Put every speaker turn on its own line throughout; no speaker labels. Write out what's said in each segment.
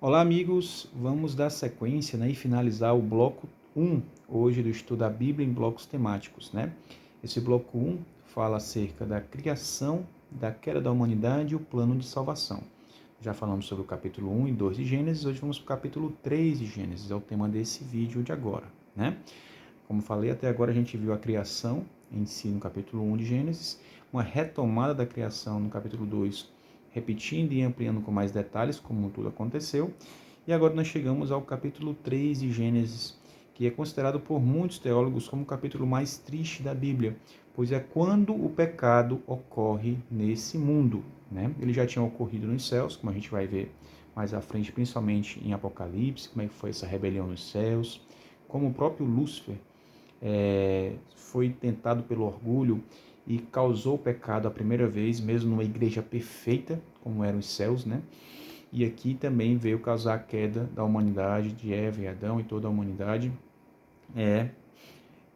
Olá, amigos. Vamos dar sequência, e finalizar o bloco 1 hoje do estudo da Bíblia em blocos temáticos, Esse bloco 1 fala acerca da criação, da queda da humanidade e o plano de salvação. Já falamos sobre o capítulo 1 e 2 de Gênesis, hoje vamos para o capítulo 3 de Gênesis, é o tema desse vídeo de agora, Como falei, até agora a gente viu a criação em si no capítulo 1 de Gênesis, uma retomada da criação no capítulo 2, repetindo e ampliando com mais detalhes como tudo aconteceu. E agora nós chegamos ao capítulo 3 de Gênesis, que é considerado por muitos teólogos como o capítulo mais triste da Bíblia, pois é quando o pecado ocorre nesse mundo. Ele já tinha ocorrido nos céus, como a gente vai ver mais à frente, principalmente em Apocalipse, como é que foi essa rebelião nos céus, como o próprio Lúcifer foi tentado pelo orgulho e causou o pecado a primeira vez, mesmo numa igreja perfeita, como eram os céus, E aqui também veio causar a queda da humanidade, de Eva e Adão e toda a humanidade,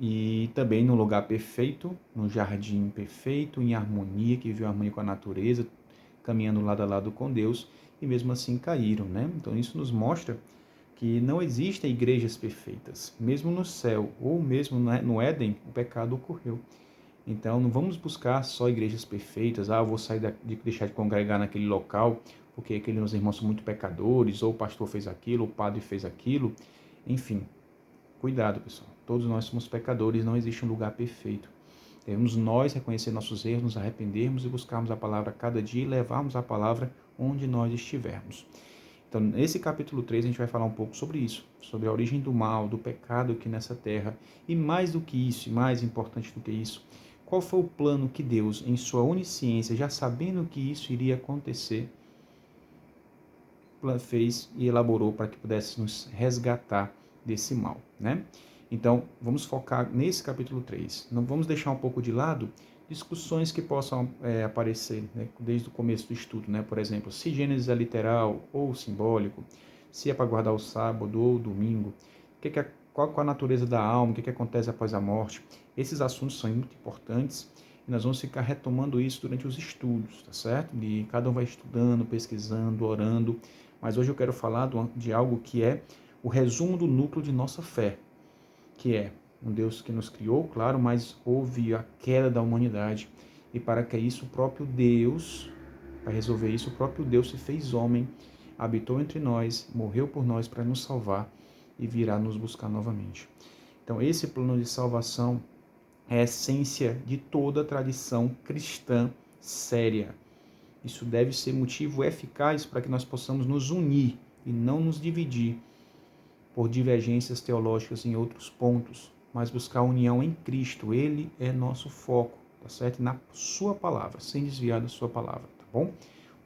e também no lugar perfeito, no jardim perfeito, em harmonia, que viveu harmonia com a natureza, caminhando lado a lado com Deus, e mesmo assim caíram, Então isso nos mostra que não existem igrejas perfeitas. Mesmo no céu ou mesmo no Éden, o pecado ocorreu. Então, não vamos buscar só igrejas perfeitas. Eu vou sair de deixar de congregar naquele local porque aqueles meus irmãos são muito pecadores, ou o pastor fez aquilo, ou o padre fez aquilo. Enfim, cuidado, pessoal. Todos nós somos pecadores, não existe um lugar perfeito. Devemos nós reconhecer nossos erros, nos arrependermos e buscarmos a palavra cada dia e levarmos a palavra onde nós estivermos. Então, nesse capítulo 3, a gente vai falar um pouco sobre isso, sobre a origem do mal, do pecado aqui nessa terra. E mais do que isso, e mais importante do que isso, qual foi o plano que Deus, em sua onisciência, já sabendo que isso iria acontecer, fez e elaborou para que pudesse nos resgatar desse mal, Então, vamos focar nesse capítulo 3. Não vamos deixar um pouco de lado discussões que possam aparecer desde o começo do estudo, Por exemplo, se Gênesis é literal ou simbólico, se é para guardar o sábado ou o domingo, qual a natureza da alma, o que acontece após a morte. Esses assuntos são muito importantes e nós vamos ficar retomando isso durante os estudos, tá certo? E cada um vai estudando, pesquisando, orando, mas hoje eu quero falar de algo que é o resumo do núcleo de nossa fé, que é um Deus que nos criou, claro, mas houve a queda da humanidade. E para que isso, o próprio Deus, para resolver isso, o próprio Deus se fez homem, habitou entre nós, morreu por nós para nos salvar e virá nos buscar novamente. Então, esse plano de salvação é a essência de toda a tradição cristã séria. Isso deve ser motivo eficaz para que nós possamos nos unir e não nos dividir por divergências teológicas em outros pontos, mas buscar a união em Cristo. Ele é nosso foco, tá certo? Na sua palavra, sem desviar da sua palavra, tá bom?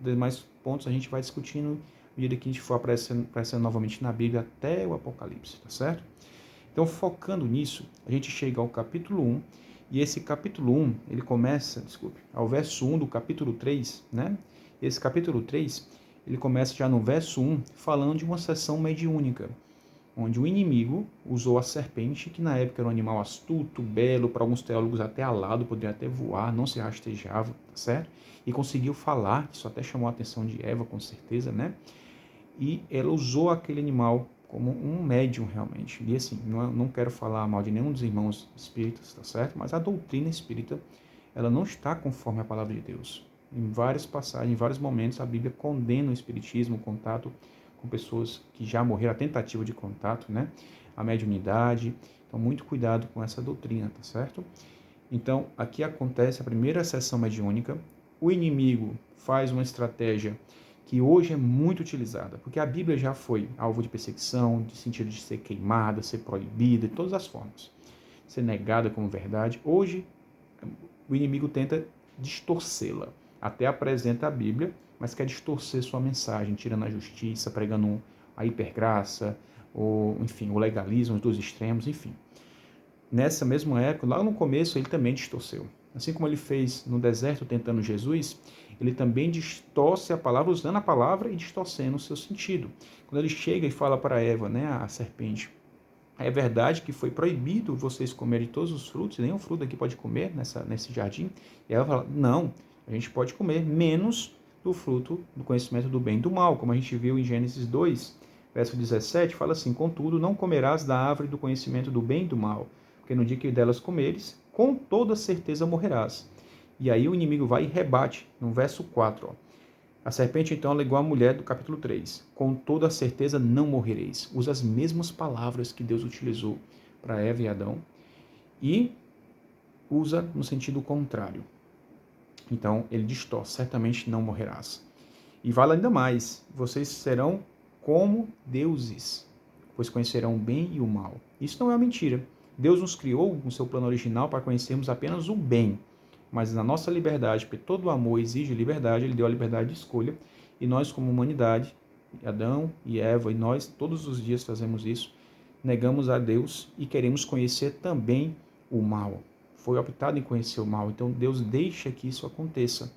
Os demais pontos a gente vai discutindo à medida que a gente for aparecendo novamente na Bíblia até o Apocalipse, tá certo? Então, focando nisso, a gente chega ao capítulo 1, e esse capítulo 1, ele começa, ao verso 1 do capítulo 3, Esse capítulo 3, ele começa já no verso 1, falando de uma sessão mediúnica, onde o inimigo usou a serpente, que na época era um animal astuto, belo, para alguns teólogos até alado, poderia até voar, não se rastejava, tá certo? E conseguiu falar, isso até chamou a atenção de Eva, com certeza, E ela usou aquele animal como um médium realmente. E assim, não quero falar mal de nenhum dos irmãos espíritas, tá certo? Mas a doutrina espírita, ela não está conforme a palavra de Deus. Em várias passagens, em vários momentos, a Bíblia condena o espiritismo, o contato com pessoas que já morreram, a tentativa de contato, A mediunidade. Então, muito cuidado com essa doutrina, tá certo? Então, aqui acontece a primeira sessão mediúnica. O inimigo faz uma estratégia que hoje é muito utilizada, porque a Bíblia já foi alvo de perseguição, de sentido de ser queimada, ser proibida, de todas as formas, ser negada como verdade. Hoje, o inimigo tenta distorcê-la, até apresenta a Bíblia, mas quer distorcer sua mensagem, tirando a justiça, pregando a hipergraça, ou, enfim, o legalismo dos extremos, enfim. Nessa mesma época, lá no começo, ele também distorceu. Assim como ele fez no deserto tentando Jesus, ele também distorce a palavra, usando a palavra e distorcendo o seu sentido. Quando ele chega e fala para Eva, a serpente, é verdade que foi proibido vocês comerem todos os frutos, nenhum fruto aqui pode comer nesse jardim? E ela fala, não, a gente pode comer, menos do fruto do conhecimento do bem e do mal, como a gente viu em Gênesis 2, verso 17, fala assim: contudo, não comerás da árvore do conhecimento do bem e do mal, porque no dia que delas comeres, com toda certeza morrerás. E aí o inimigo vai e rebate, no verso 4, ó. A serpente então alegou à mulher do capítulo 3, com toda certeza não morrereis. Usa as mesmas palavras que Deus utilizou para Eva e Adão e usa no sentido contrário. Então ele distorce: certamente não morrerás. E vale ainda mais: vocês serão como deuses, pois conhecerão o bem e o mal. Isso não é uma mentira. Deus nos criou no seu plano original para conhecermos apenas o bem, mas na nossa liberdade, porque todo amor exige liberdade, ele deu a liberdade de escolha, e nós como humanidade, Adão e Eva, e nós todos os dias fazemos isso, negamos a Deus e queremos conhecer também o mal. Foi optado em conhecer o mal, então Deus deixa que isso aconteça.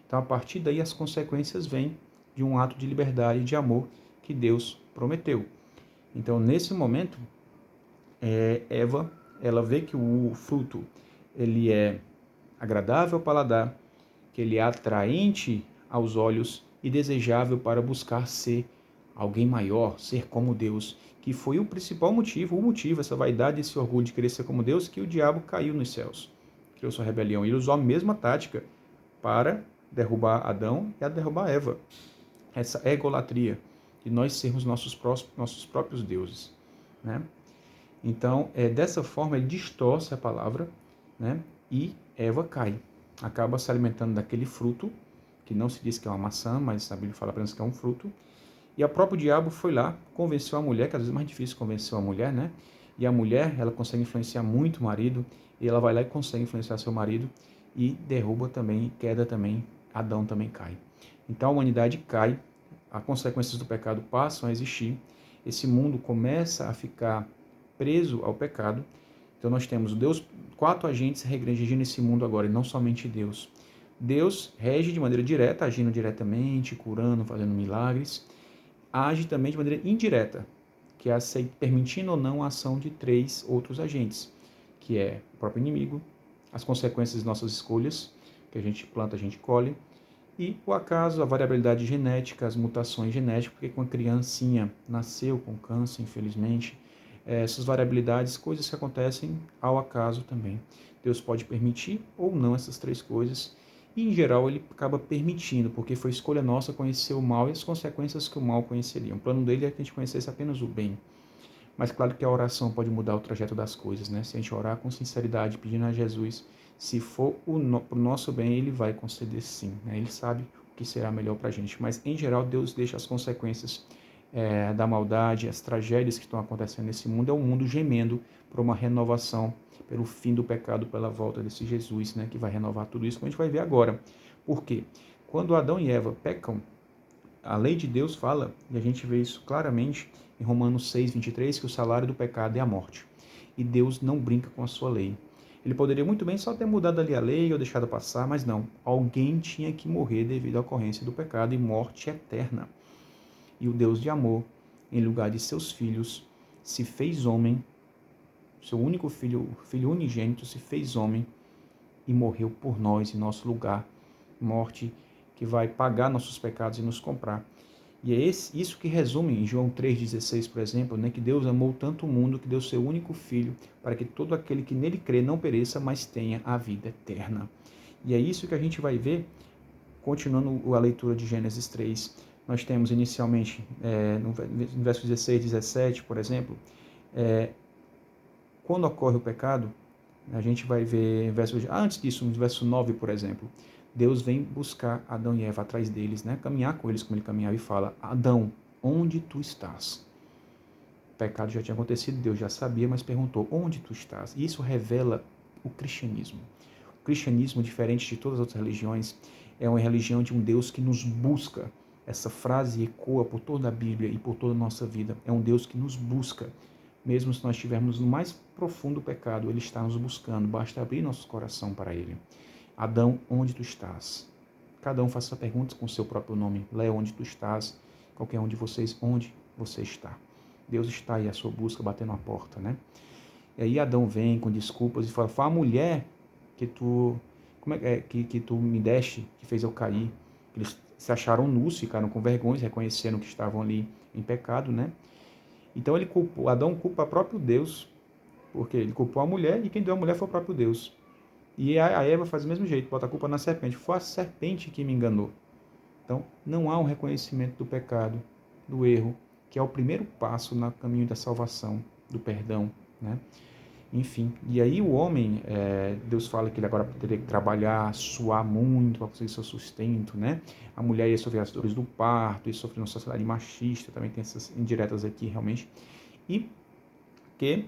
Então, a partir daí, as consequências vêm de um ato de liberdade e de amor que Deus prometeu. Então, nesse momento, Eva, ela vê que o fruto ele é agradável ao paladar, que ele é atraente aos olhos e desejável para buscar ser alguém maior, ser como Deus, que foi o principal motivo, essa vaidade, esse orgulho de querer ser como Deus, que o diabo caiu nos céus, criou sua rebelião. Ele usou a mesma tática para derrubar Adão e a derrubar Eva. Essa egolatria, de nós sermos nossos próprios deuses, né? Então, dessa forma, ele distorce a palavra, né? E Eva cai, acaba se alimentando daquele fruto, que não se diz que é uma maçã, mas a Bíblia fala apenas que é um fruto. E o próprio diabo foi lá, convenceu a mulher, que às vezes é mais difícil convencer a mulher, né? E a mulher, ela consegue influenciar muito o marido, e ela vai lá e consegue influenciar seu marido, e derruba também, queda também, Adão também cai. Então a humanidade cai, as consequências do pecado passam a existir, esse mundo começa a ficar preso ao pecado. Então nós temos Deus, 4 agentes regindo esse mundo agora, e não somente Deus. Deus rege de maneira direta, agindo diretamente, curando, fazendo milagres. Age também de maneira indireta, que é permitindo ou não a ação de 3 outros agentes, que é o próprio inimigo, as consequências das nossas escolhas, que a gente planta, a gente colhe, e o acaso, a variabilidade genética, as mutações genéticas, porque uma criancinha nasceu com câncer, infelizmente, essas variabilidades, coisas que acontecem ao acaso também. Deus pode permitir ou não essas 3 coisas, e em geral ele acaba permitindo, porque foi escolha nossa conhecer o mal e as consequências que o mal conheceria. O plano dele é que a gente conhecesse apenas o bem. Mas claro que a oração pode mudar o trajeto das coisas, né? Se a gente orar com sinceridade, pedindo a Jesus, se for para o nosso bem, ele vai conceder sim, né? Ele sabe o que será melhor para a gente. Mas, em geral, Deus deixa as consequências da maldade, as tragédias que estão acontecendo nesse mundo, é o mundo gemendo por uma renovação, pelo fim do pecado, pela volta desse Jesus, né? Que vai renovar tudo isso, como a gente vai ver agora. Por quê? Quando Adão e Eva pecam, a lei de Deus fala, e a gente vê isso claramente em Romanos 6, 23, que o salário do pecado é a morte. E Deus não brinca com a sua lei. Ele poderia muito bem só ter mudado ali a lei ou deixado passar, mas não. Alguém tinha que morrer devido à ocorrência do pecado e morte eterna. E o Deus de amor, em lugar de seus filhos, se fez homem, seu único filho, filho unigênito, se fez homem e morreu por nós, em nosso lugar. Morte que vai pagar nossos pecados e nos comprar. E é isso que resume em João 3,16, por exemplo, né, que Deus amou tanto o mundo que deu seu único Filho, para que todo aquele que nele crê não pereça, mas tenha a vida eterna. E é isso que a gente vai ver, continuando a leitura de Gênesis 3. Nós temos inicialmente, no verso 16, 17, por exemplo, quando ocorre o pecado, a gente vai ver, antes disso, no verso 9, por exemplo, Deus vem buscar Adão e Eva atrás deles, né? Caminhar com eles como ele caminhava e fala: Adão, onde tu estás? O pecado já tinha acontecido, Deus já sabia, mas perguntou: onde tu estás? E isso revela o cristianismo. O cristianismo, diferente de todas as outras religiões, é uma religião de um Deus que nos busca. Essa frase ecoa por toda a Bíblia e por toda a nossa vida. É um Deus que nos busca. Mesmo se nós estivermos no mais profundo pecado, Ele está nos buscando. Basta abrir nosso coração para Ele. Adão, onde tu estás? Cada um faça perguntas com o seu próprio nome. Léo, onde tu estás? Qualquer um de vocês, onde você está? Deus está aí à sua busca, batendo a porta, né? E aí Adão vem com desculpas e fala: foi a mulher que tu, que tu me deste, que fez eu cair. Eles se acharam nus, ficaram com vergonha, reconheceram que estavam ali em pecado, né? Então Adão culpa o próprio Deus, porque ele culpou a mulher e quem deu a mulher foi o próprio Deus. E a Eva faz do mesmo jeito, bota a culpa na serpente. Foi a serpente que me enganou. Então, não há um reconhecimento do pecado, do erro, que é o primeiro passo no caminho da salvação, do perdão, né? Enfim, e aí o homem, Deus fala que ele agora teria que trabalhar, suar muito para conseguir seu sustento, né? A mulher ia sofrer as dores do parto, ia sofrer uma sociedade machista, também tem essas indiretas aqui realmente. E que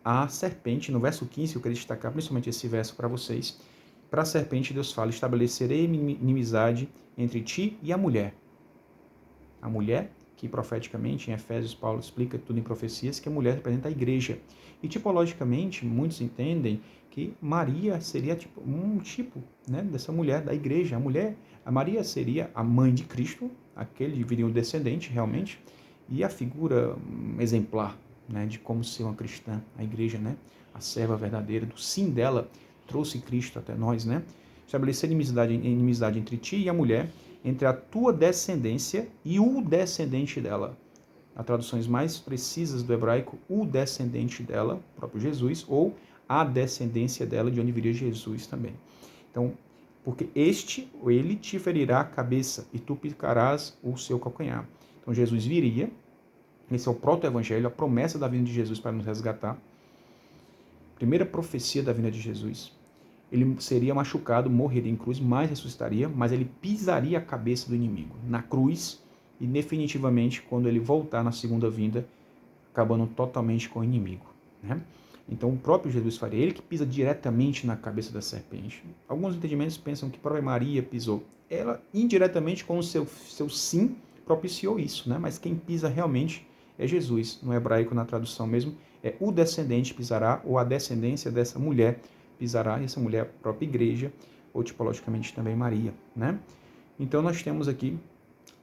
a serpente, no verso 15, eu queria destacar principalmente esse verso para vocês, para a serpente Deus fala, estabelecerei inimizade entre ti e a mulher. A mulher, que profeticamente em Efésios Paulo explica tudo em profecias, que a mulher representa a igreja. E tipologicamente, muitos entendem que Maria seria um tipo, né, dessa mulher da igreja. A Maria seria a mãe de Cristo, aquele viria um descendente realmente, e a figura exemplar, né, de como ser uma cristã, a igreja, né, a serva verdadeira, do sim dela, trouxe Cristo até nós, né? Estabelecer inimizade entre ti e a mulher, entre a tua descendência e o descendente dela. As traduções mais precisas do hebraico, o descendente dela, o próprio Jesus, ou a descendência dela, de onde viria Jesus também. Então, porque ele te ferirá a cabeça e tu picarás o seu calcanhar. Então, Jesus viria, esse é o proto-evangelho, a promessa da vinda de Jesus para nos resgatar. Primeira profecia da vinda de Jesus. Ele seria machucado, morreria em cruz, mas ressuscitaria, mas ele pisaria a cabeça do inimigo na cruz e definitivamente quando ele voltar na segunda vinda, acabando totalmente com o inimigo, né? Então o próprio Jesus faria, ele que pisa diretamente na cabeça da serpente. Alguns entendimentos pensam que a própria Maria pisou. Ela indiretamente com o seu sim propiciou isso, né? Mas quem pisa realmente é Jesus. No hebraico, na tradução mesmo, é o descendente pisará, ou a descendência dessa mulher pisará, e essa mulher é a própria igreja, ou tipologicamente também Maria, né? Então nós temos aqui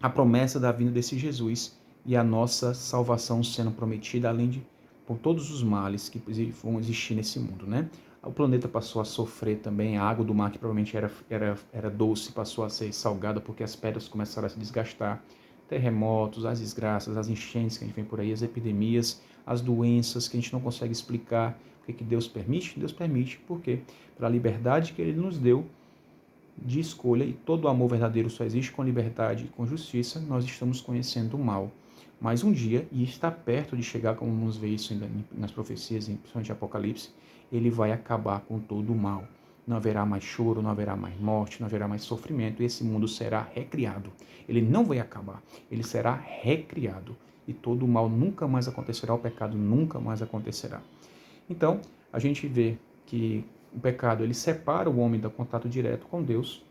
a promessa da vinda desse Jesus e a nossa salvação sendo prometida, além de por todos os males que vão existir nesse mundo, né? O planeta passou a sofrer também, a água do mar, que provavelmente era doce, passou a ser salgada porque as pedras começaram a se desgastar. Terremotos, as desgraças, as enchentes que a gente vem por aí, as epidemias, as doenças que a gente não consegue explicar. O que Deus permite? Deus permite, por quê? Pela liberdade que Ele nos deu de escolha, e todo amor verdadeiro só existe com liberdade e com justiça, nós estamos conhecendo o mal. Mas um dia, e está perto de chegar, como vamos ver isso ainda nas profecias, principalmente em Apocalipse, ele vai acabar com todo o mal. Não haverá mais choro, não haverá mais morte, não haverá mais sofrimento, e esse mundo será recriado. Ele não vai acabar, ele será recriado. E todo o mal nunca mais acontecerá, o pecado nunca mais acontecerá. Então, a gente vê que o pecado ele separa o homem do contato direto com Deus,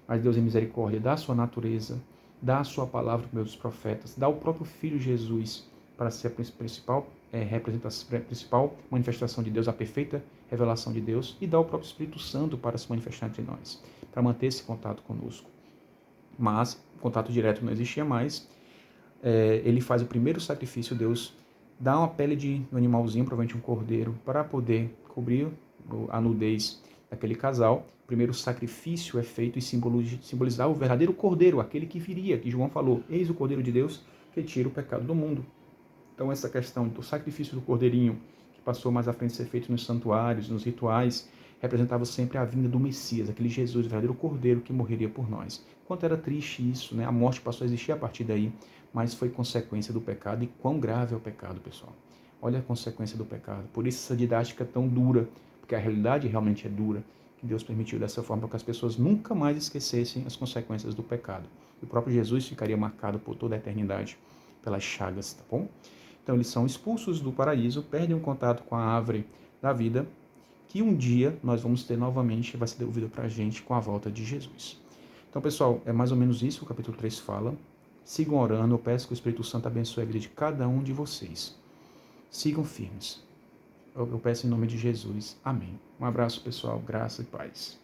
mas Deus em misericórdia dá a sua natureza, dá a sua palavra por meio dos profetas, dá o próprio Filho Jesus para ser a principal representação, principal manifestação de Deus, a perfeita revelação de Deus, e dá o próprio Espírito Santo para se manifestar entre nós, para manter esse contato conosco. Mas o contato direto não existia mais. Ele faz o primeiro sacrifício, Deus dá uma pele de um animalzinho, provavelmente um cordeiro, para poder cobrir a nudez daquele casal. O primeiro sacrifício é feito e simbolizar o verdadeiro cordeiro, aquele que viria, que João falou, eis o cordeiro de Deus que tira o pecado do mundo. Então essa questão do sacrifício do cordeirinho, que passou mais à frente a ser feito nos santuários, nos rituais, representava sempre a vinda do Messias, aquele Jesus, o verdadeiro cordeiro que morreria por nós. Quanto era triste isso, né? A morte passou a existir a partir daí, mas foi consequência do pecado. E quão grave é o pecado, pessoal. Olha a consequência do pecado. Por isso essa didática é tão dura, porque a realidade realmente é dura, que Deus permitiu dessa forma para que as pessoas nunca mais esquecessem as consequências do pecado. E o próprio Jesus ficaria marcado por toda a eternidade pelas chagas, tá bom? Então eles são expulsos do paraíso, perdem o contato com a árvore da vida, que um dia nós vamos ter novamente, vai ser devolvido para a gente com a volta de Jesus. Então, pessoal, é mais ou menos isso que o capítulo 3 fala. Sigam orando, eu peço que o Espírito Santo abençoe a vida de cada um de vocês. Sigam firmes. Eu peço em nome de Jesus. Amém. Um abraço, pessoal. Graça e paz.